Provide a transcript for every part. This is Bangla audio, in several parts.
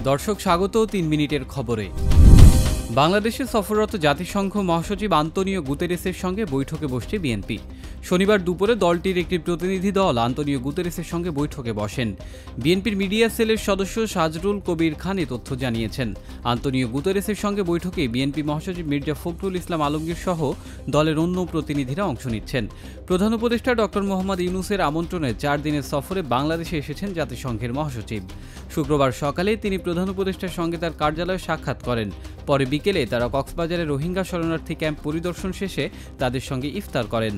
দর্শক স্বাগত ৩ মিনিটের খবরে। বাংলাদেশে সফররত জাতিসংঘ মহাসচিব আন্তোনিও গুতেরেসের সঙ্গে বৈঠকে বসছে বিএনপি। শনিবার দুপুরে দলটির একটি প্রতিনিধি দল আন্তোনিও গুতেরেসের সঙ্গে বৈঠকে বসেন। বিএনপির মিডিয়া সেলের সদস্য সাজরুল কবির খান এ তথ্য জানিয়েছেন। আন্তোনিও গুতেরেসের সঙ্গে বৈঠকে বিএনপি মহাসচিব মির্জা ফখরুল ইসলাম আলমগীর সহ দলের অন্য প্রতিনিধিরা অংশ নিচ্ছেন। প্রধান উপদেষ্টা ডক্টর মোহাম্মদ ইউনূসের আমন্ত্রণে ৪ দিনের সফরে বাংলাদেশে এসেছেন জাতিসংঘের মহাসচিব। শুক্রবার সকালে তিনি প্রধান উপদেষ্টার সঙ্গে তার কার্যালয়ে সাক্ষাৎ করেন। পরে বিকেলে তারা কক্সবাজারে রোহিঙ্গা শরণার্থী ক্যাম্প পরিদর্শন শেষে তাদের সঙ্গে ইফতার করেন।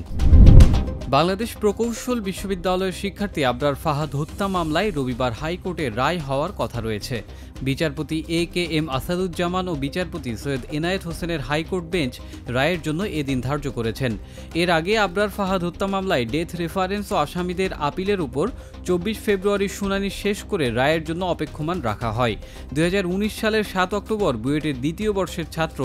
বাংলাদেশ প্রকৌশল বিশ্ববিদ্যালয়ের শিক্ষার্থী আবরার ফাহাদ হত্যা মামলায় রবিবার হাইকোর্টে রায় হওয়ার কথা রয়েছে। বিচারপতি এ.কে.এম. আসাদুজ্জামান ও বিচারপতি সৈয়দ এনায়েত হোসেনের হাইকোর্ট বেঞ্চ রায়ের জন্য এদিন ধার্য করেছেন। এর আগে আবরার ফাহাদ হত্যা মামলায় ডেথ রেফারেন্স ও আসামিদের আপিলের উপর ২৪ ফেব্রুয়ারি শুনানি শেষ করে রায়ের জন্য অপেক্ষমান রাখা হয়। ২০১৯ সালের ৭ অক্টোবর বুয়েটের দ্বিতীয় বর্ষের ছাত্র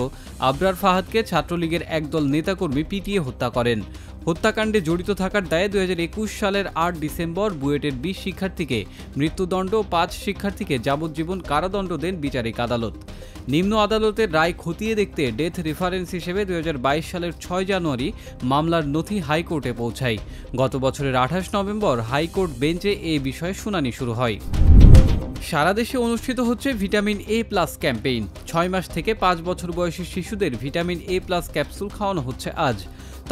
আবরার ফাহাদকে ছাত্রলীগের একদল নেতাকর্মী পিটিয়ে হত্যা করেন। হত্যাকাণ্ডে জড়িত থাকার দায়ে ২০২১ সালের ৮ ডিসেম্বর বুয়েটের ২০ শিক্ষার্থীকে মৃত্যুদণ্ড ও ৫ শিক্ষার্থীকে যাবজ্জীবন কারাদণ্ড দেন বিচারিক আদালত। নিম্ন আদালতের রায় খতিয়ে দেখতে ডেথ রেফারেন্স হিসেবে ২০২২ সালের ৬ জানুয়ারি মামলার নথি হাইকোর্টে পৌঁছায়। গত বছরের ২৮ নভেম্বর হাইকোর্ট বেঞ্চে এ বিষয়ে শুনানি শুরু হয়। সারা দেশে অনুষ্ঠিত হচ্ছে ভিটামিন এ প্লাস ক্যাম্পেইন। ৬ মাস থেকে ৫ বছর বয়সী শিশুদের ভিটামিন এ প্লাস ক্যাপসুল খাওয়ানো হচ্ছে আজ।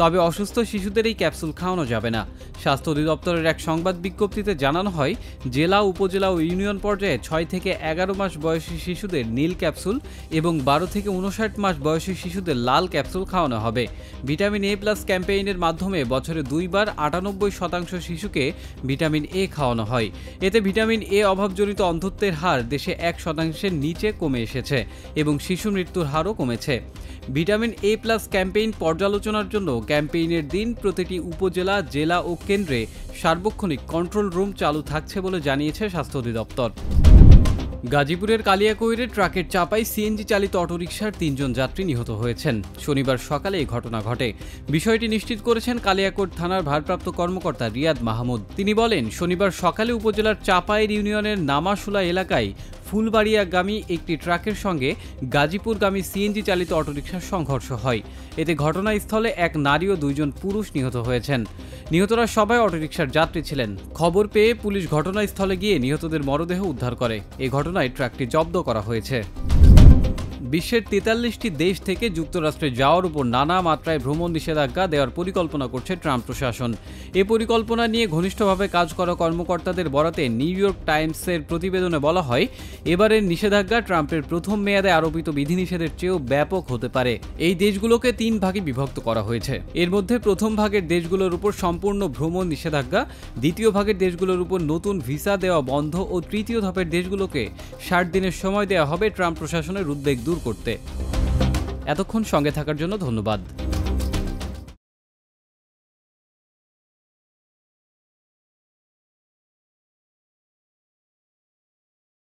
তবে অসুস্থ শিশুদের এই ক্যাপসুল খাওয়ানো যাবে না। স্বাস্থ্য অধিদপ্তরের এক সংবাদ বিজ্ঞপ্তিতে জানানো হয়, জেলা, উপজেলা ও ইউনিয়ন পর্যায়ে ৬ থেকে ১১ মাস বয়সী শিশুদের নীল ক্যাপসুল এবং ১২ থেকে ৫৯ মাস বয়সী শিশুদের লাল ক্যাপসুল খাওয়ানো হবে। ভিটামিন এ প্লাস ক্যাম্পেইনের মাধ্যমে বছরে ২ বার ৯৮% শিশুকে ভিটামিন এ খাওয়ানো হয়। এতে ভিটামিন এ অভাবজনিত অন্ধত্বের হার দেশে ১% নিচে কমে এসেছে এবং শিশু মৃত্যুর হারও কমেছে। ভিটামিন এ প্লাস ক্যাম্পেইন পর্যালোচনার জন্য ক্যাম্পেইনের দিন প্রতিটি উপজেলা, জেলা ও কেন্দ্রে সার্বক্ষণিক কন্ট্রোল রুম চালু থাকছে বলে জানিয়েছে স্বাস্থ্য অধিদপ্তর। গাজীপুরের কালিয়াকৈরে ট্রাকের চাপায় সিএনজি চালিত অটোরিকশার ৩ জন যাত্রী নিহত হয়েছেন। শনিবার সকালে এই ঘটনা ঘটে। বিষয়টি নিশ্চিত করেছেন কালিয়াকৈর থানার ভারপ্রাপ্ত কর্মকর্তা রিয়াদ মাহমুদ। তিনি বলেন, শনিবার সকালে উপজেলার চাপাইর ইউনিয়নের নামাশুলা এলাকায় ফুলবাড়িয়াগামী একটি ট্রাকের সঙ্গে গাজীপুরগামী সিএনজি চালিত অটোরিকশার সংঘর্ষ হয়। এতে ঘটনাস্থলে এক নারী ও ২ জন পুরুষ নিহত হয়েছেন। নিহতরা সবাই অটোরিকশার যাত্রী ছিলেন। খবর পেয়ে পুলিশ ঘটনাস্থলে গিয়ে নিহতদের মরদেহ উদ্ধার করে। এই ঘটনায় ট্রাকটি জব্দ করা হয়েছে। বিশ্বের ৪৩টি দেশ থেকে যুক্তরাষ্ট্রে যাওয়ার উপর নানা মাত্রায় ভ্রমণ নিষেধাজ্ঞা দেওয়ার পরিকল্পনা করছে ট্রাম্প প্রশাসন। এ পরিকল্পনা নিয়ে ঘনিষ্ঠভাবে কাজ করা কর্মকর্তাদের বরাতে নিউ ইয়র্ক টাইমসের প্রতিবেদনে বলা হয়, এবারের নিষেধাজ্ঞা ট্রাম্পের প্রথম মেয়াদে আরোপিত বিধিনিষেধের চেয়েও ব্যাপক হতে পারে। এই দেশগুলোকে ৩ ভাগে বিভক্ত করা হয়েছে। এর মধ্যে প্রথম ভাগের দেশগুলোর উপর সম্পূর্ণ ভ্রমণ নিষেধাজ্ঞা, দ্বিতীয় ভাগের দেশগুলোর উপর নতুন ভিসা দেওয়া বন্ধ ও তৃতীয় ধাপের দেশগুলোকে ৬০ দিনের সময় দেওয়া হবে ট্রাম্প প্রশাসনের উদ্বেগ দূর করতে। এতক্ষণ সঙ্গে থাকার জন্য ধন্যবাদ।